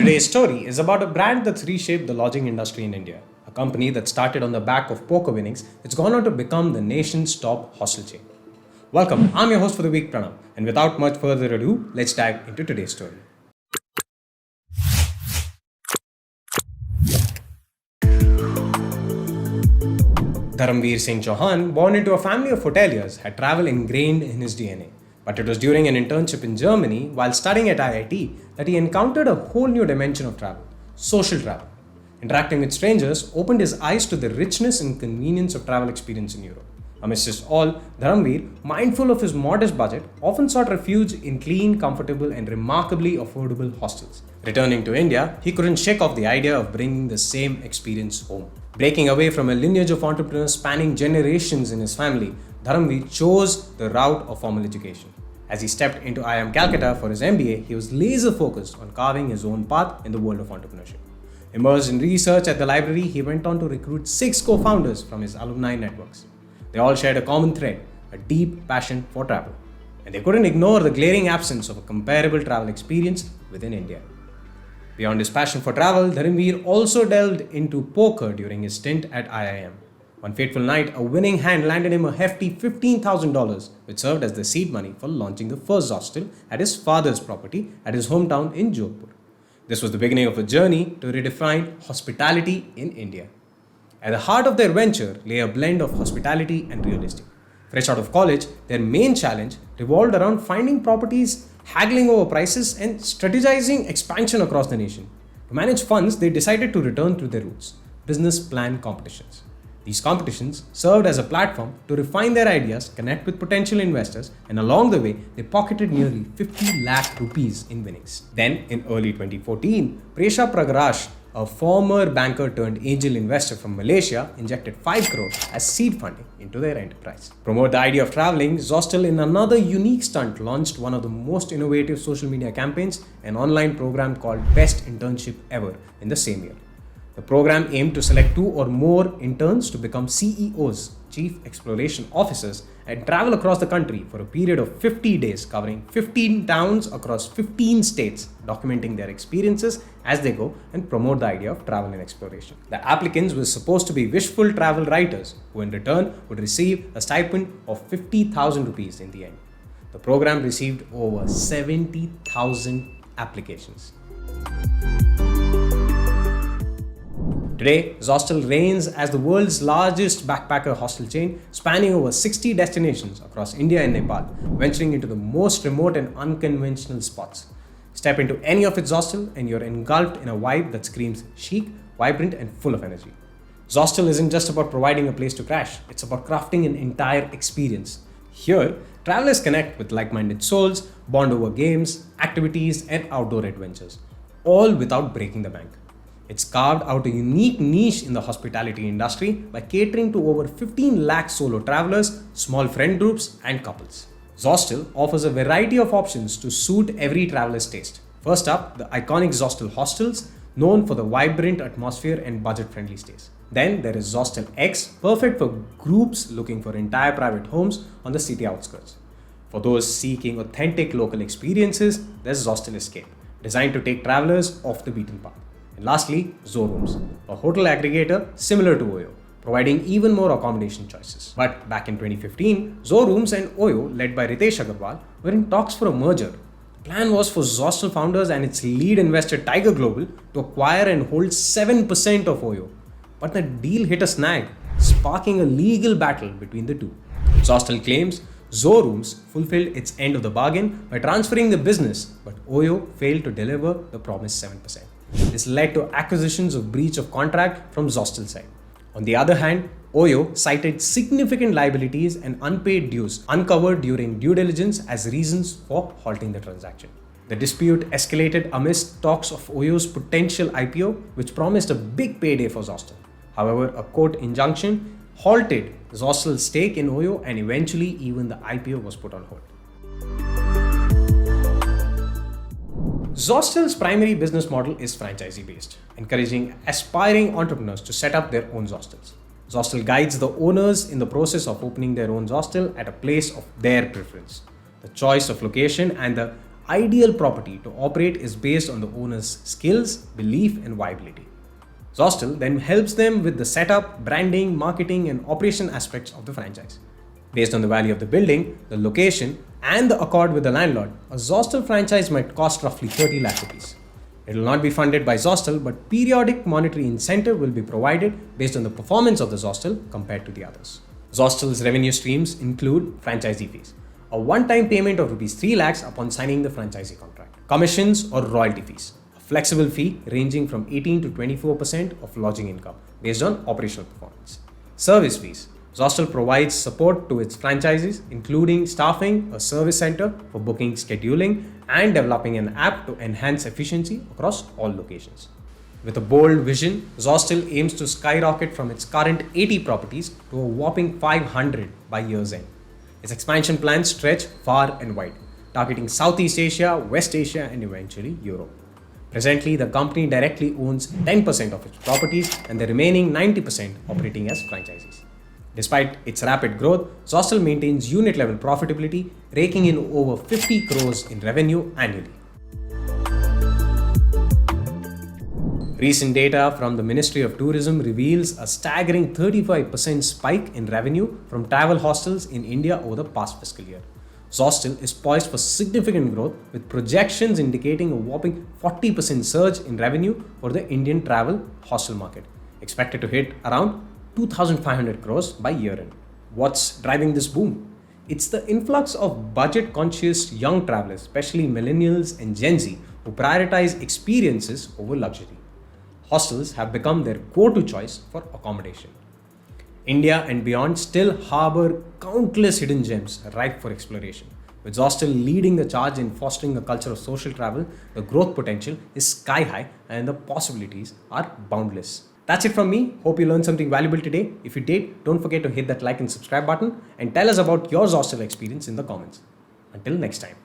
Today's story is about a brand that's reshaped the lodging industry in India. A company that started on the back of poker winnings, it's gone on to become the nation's top hostel chain. Welcome, I'm your host for the week, Pranav, and without much further ado, let's dive into today's story. Dharamveer Singh Chauhan, born into a family of hoteliers, had travel ingrained in his DNA. But it was during an internship in Germany while studying at IIT that he encountered a whole new dimension of travel: social travel. Interacting with strangers opened his eyes to the richness and convenience of travel experience in Europe. Amidst this all, Dharamveer, mindful of his modest budget, often sought refuge in clean, comfortable, and remarkably affordable hostels. Returning to India, he couldn't shake off the idea of bringing the same experience home. Breaking away from a lineage of entrepreneurs spanning generations in his family, Dharamveer chose the route of formal education. As he stepped into IIM Calcutta for his MBA, he was laser focused on carving his own path in the world of entrepreneurship. Immersed in research at the library, he went on to recruit 6 co-founders from his alumni networks. They all shared a common thread: a deep passion for travel. And they couldn't ignore the glaring absence of a comparable travel experience within India. Beyond his passion for travel, Dharamveer also delved into poker during his stint at IIM. One fateful night, a winning hand landed him a hefty $15,000, which served as the seed money for launching the first Zostel at his father's property at his hometown in Jodhpur. This was the beginning of a journey to redefine hospitality in India. At the heart of their venture lay a blend of hospitality and real estate. Fresh out of college, their main challenge revolved around finding properties, haggling over prices, and strategizing expansion across the nation. To manage funds, they decided to return to their roots: business plan competitions. These competitions served as a platform to refine their ideas, connect with potential investors, and along the way, they pocketed nearly 50 lakh rupees in winnings. Then, in early 2014, Presha Pragraj, a former banker turned angel investor from Malaysia, injected 5 crore as seed funding into their enterprise. To promote the idea of traveling, Zostel, in another unique stunt, launched one of the most innovative social media campaigns, an online program called Best Internship Ever, in the same year. The program aimed to select 2 or more interns to become CEOs, Chief Exploration Officers, and travel across the country for a period of 50 days, covering 15 towns across 15 states, documenting their experiences as they go and promote the idea of travel and exploration. The applicants were supposed to be wishful travel writers, who in return would receive a stipend of 50,000 rupees in the end. The program received over 70,000 applications. Today, Zostel reigns as the world's largest backpacker hostel chain, spanning over 60 destinations across India and Nepal, venturing into the most remote and unconventional spots. Step into any of its Zostel and you're engulfed in a vibe that screams chic, vibrant, and full of energy. Zostel isn't just about providing a place to crash, it's about crafting an entire experience. Here, travelers connect with like-minded souls, bond over games, activities, and outdoor adventures, all without breaking the bank. It's carved out a unique niche in the hospitality industry by catering to over 15 lakh solo travelers, small friend groups, and couples. Zostel offers a variety of options to suit every traveler's taste. First up, the iconic Zostel hostels, known for the vibrant atmosphere and budget-friendly stays. Then there is Zostel X, perfect for groups looking for entire private homes on the city outskirts. For those seeking authentic local experiences, there's Zostel Escape, designed to take travelers off the beaten path. And lastly, Zorooms, a hotel aggregator similar to Oyo, providing even more accommodation choices. But back in 2015, Zorooms and Oyo, led by Ritesh Agarwal, were in talks for a merger. The plan was for Zostel founders and its lead investor Tiger Global to acquire and hold 7% of Oyo. But the deal hit a snag, sparking a legal battle between the two. Zostel claims Zorooms fulfilled its end of the bargain by transferring the business, but Oyo failed to deliver the promised 7%. This led to accusations of breach of contract from Zostel's side. On the other hand, Oyo cited significant liabilities and unpaid dues uncovered during due diligence as reasons for halting the transaction. The dispute escalated amidst talks of Oyo's potential IPO, which promised a big payday for Zostel. However, a court injunction halted Zostel's stake in Oyo, and eventually even the IPO was put on hold. Zostel's primary business model is franchisee-based, encouraging aspiring entrepreneurs to set up their own Zostels. Zostel guides the owners in the process of opening their own Zostel at a place of their preference. The choice of location and the ideal property to operate is based on the owner's skills, belief, and viability. Zostel then helps them with the setup, branding, marketing, and operation aspects of the franchise. Based on the value of the building, the location, and the accord with the landlord, a Zostel franchise might cost roughly 30 lakh rupees. It will not be funded by Zostel, but periodic monetary incentive will be provided based on the performance of the Zostel compared to the others. Zostel's revenue streams include franchisee fees, a one-time payment of rupees 3 lakhs upon signing the franchisee contract, commissions or royalty fees, a flexible fee ranging from 18 to 24% of lodging income based on operational performance. Service fees. Zostel provides support to its franchisees, including staffing a service center for booking, scheduling, and developing an app to enhance efficiency across all locations. With a bold vision, Zostel aims to skyrocket from its current 80 properties to a whopping 500 by year's end. Its expansion plans stretch far and wide, targeting Southeast Asia, West Asia, and eventually Europe. Presently, the company directly owns 10% of its properties and the remaining 90% operating as franchisees. Despite its rapid growth, Zostel maintains unit-level profitability, raking in over 50 crores in revenue annually. Recent data from the Ministry of Tourism reveals a staggering 35% spike in revenue from travel hostels in India over the past fiscal year. Zostel is poised for significant growth, with projections indicating a whopping 40% surge in revenue for the Indian travel hostel market, expected to hit around 2,500 crores by year end. What's driving this boom? It's the influx of budget-conscious young travelers, especially millennials and Gen Z, who prioritize experiences over luxury. Hostels have become their go-to choice for accommodation. India and beyond still harbor countless hidden gems ripe for exploration. With Zostel leading the charge in fostering a culture of social travel, the growth potential is sky high and the possibilities are boundless. That's it from me. Hope you learned something valuable today. If you did, don't forget to hit that like and subscribe button and tell us about your Zostel experience in the comments. Until next time.